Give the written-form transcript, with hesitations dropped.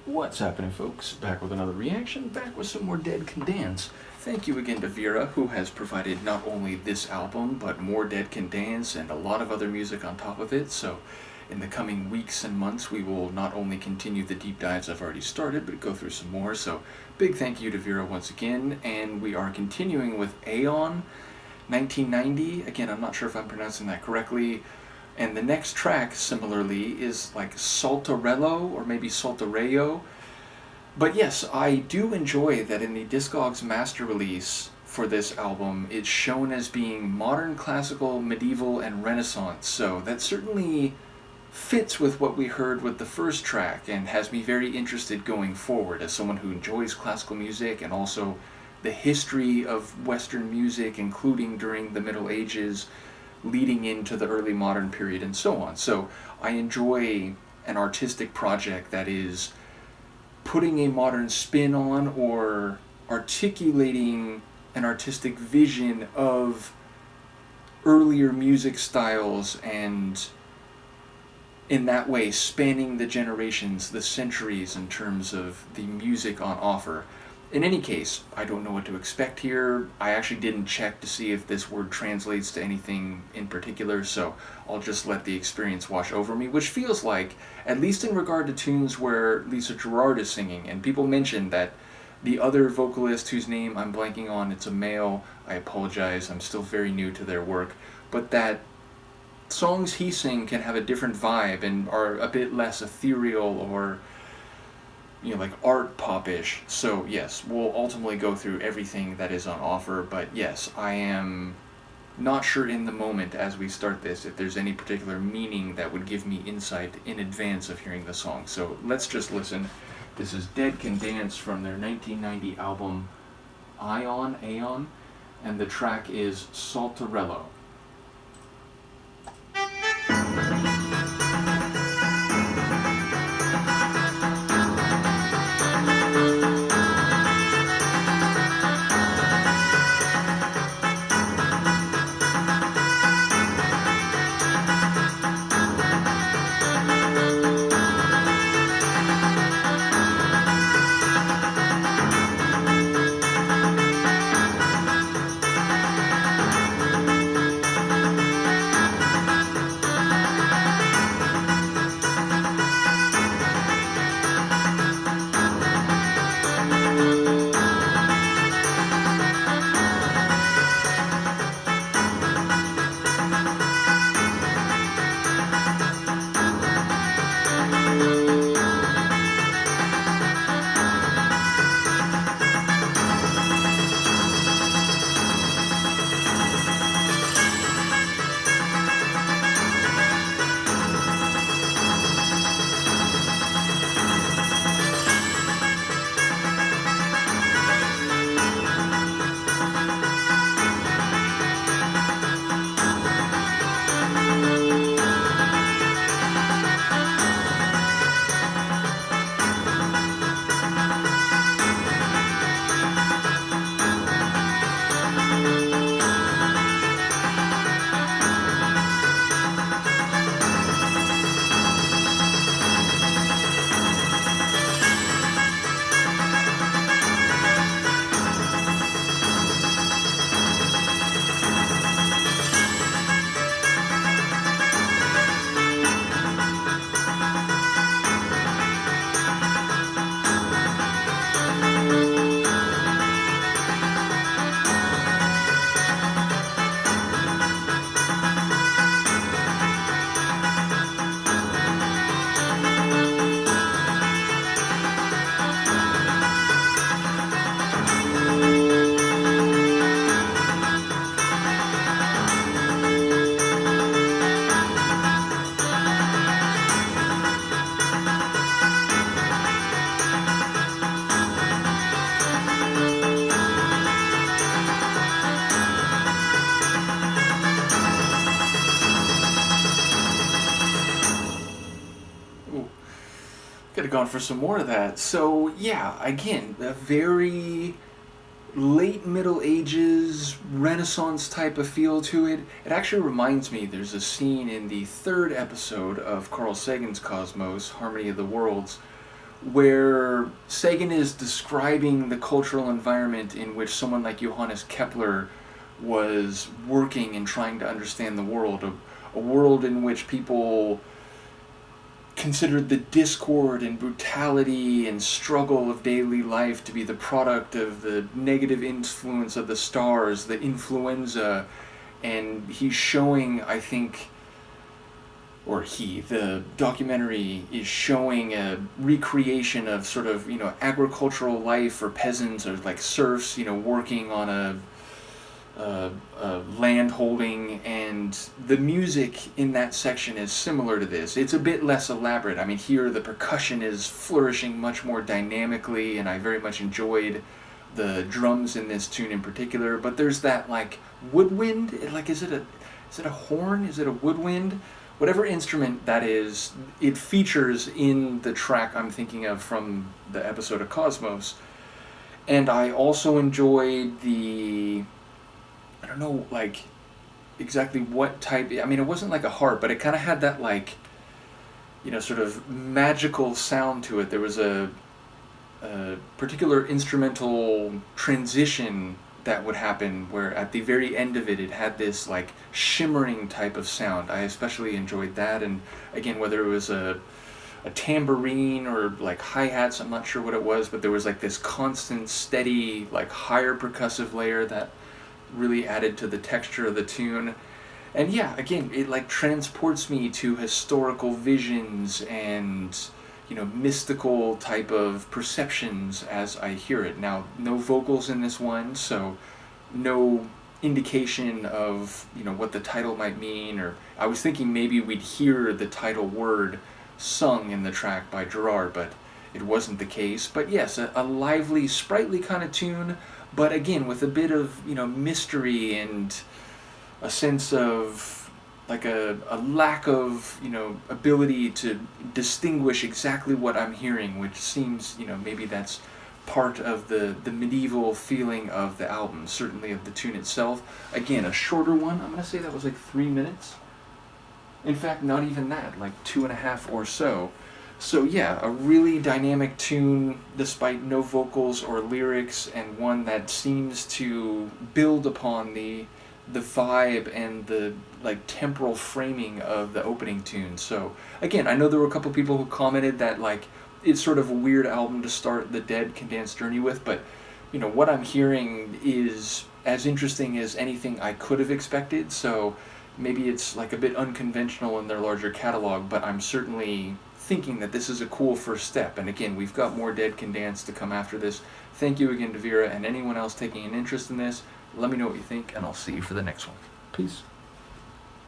What's happening, folks? Back with another reaction, back with some more Dead Can Dance. Thank you again to Vera, who has provided not only this album, but more Dead Can Dance and a lot of other music on top of it, so in the coming weeks and months we will not only continue the deep dives I've already started, but go through some more, so big thank you to Vera once again, and we are continuing with Aion, 1990. Again, I'm not sure if I'm pronouncing that correctly. And the next track, similarly, is like Saltarello, or maybe Saltarello. But yes, I do enjoy that in the Discogs master release for this album, it's shown as being modern, classical, medieval, and Renaissance. So that certainly fits with what we heard with the first track and has me very interested going forward as someone who enjoys classical music and also the history of Western music, including during the Middle Ages, leading into the early modern period and so on. So I enjoy an artistic project that is putting a modern spin on or articulating an artistic vision of earlier music styles and in that way spanning the generations, the centuries in terms of the music on offer. In any case, I don't know what to expect here. I actually didn't check to see if this word translates to anything in particular, so I'll just let the experience wash over me, which feels like, at least in regard to tunes where Lisa Gerrard is singing, and people mentioned that the other vocalist whose name I'm blanking on, it's a male, I apologize, I'm still very new to their work, but that songs he sings can have a different vibe and are a bit less ethereal or like art pop-ish. So yes, we'll ultimately go through everything that is on offer, but yes, I am not sure in the moment as we start this if there's any particular meaning that would give me insight in advance of hearing the song. So let's just listen. This is Dead Can Dance from their 1990 album Aion, and the track is Saltarello. Could have gone for some more of that. So yeah, again, a very late Middle Ages, Renaissance type of feel to it. It actually reminds me, there's a scene in the third episode of Carl Sagan's Cosmos, Harmony of the Worlds, where Sagan is describing the cultural environment in which someone like Johannes Kepler was working and trying to understand the world, a world in which people considered the discord and brutality and struggle of daily life to be the product of the negative influence of the stars, the influenza, and he's showing, I think, the documentary is showing a recreation of sort of, agricultural life for peasants or like serfs, working on a land holding, and the music in that section is similar to this. It's a bit less elaborate. I mean, here the percussion is flourishing much more dynamically, and I very much enjoyed the drums in this tune in particular, but there's that like woodwind, like is it a horn? Is it a woodwind? Whatever instrument that is, it features in the track I'm thinking of from the episode of Cosmos. And I also enjoyed I don't know, like, exactly what type, I mean, it wasn't like a harp, but it kind of had that, like, sort of magical sound to it. There was a particular instrumental transition that would happen where at the very end of it, it had this, like, shimmering type of sound. I especially enjoyed that, and again, whether it was a tambourine or like hi-hats, I'm not sure what it was, but there was like this constant, steady, like higher percussive layer that really added to the texture of the tune. And yeah, again, it like transports me to historical visions and mystical type of perceptions as I hear it. Now, no vocals in this one, so no indication of what the title might mean, or I was thinking maybe we'd hear the title word sung in the track by Gerard, but it wasn't the case. But yes, a lively, sprightly kind of tune, but again with a bit of mystery and a sense of like a lack of ability to distinguish exactly what I'm hearing, which seems maybe that's part of the medieval feeling of the album, certainly of the tune itself. Again, a shorter one. I'm gonna say that was like 3 minutes. In fact, not even that, like 2.5 or so. So yeah, a really dynamic tune despite no vocals or lyrics, and one that seems to build upon the vibe and the like temporal framing of the opening tune. So again, I know there were a couple people who commented that like it's sort of a weird album to start the Dead Can Dance journey with, but what I'm hearing is as interesting as anything I could have expected. So maybe it's like a bit unconventional in their larger catalog, but I'm certainly thinking that this is a cool first step. And again, we've got more Dead Can Dance to come after this. Thank you again to Vera and anyone else taking an interest in this. Let me know what you think, and I'll see you for the next one. Peace.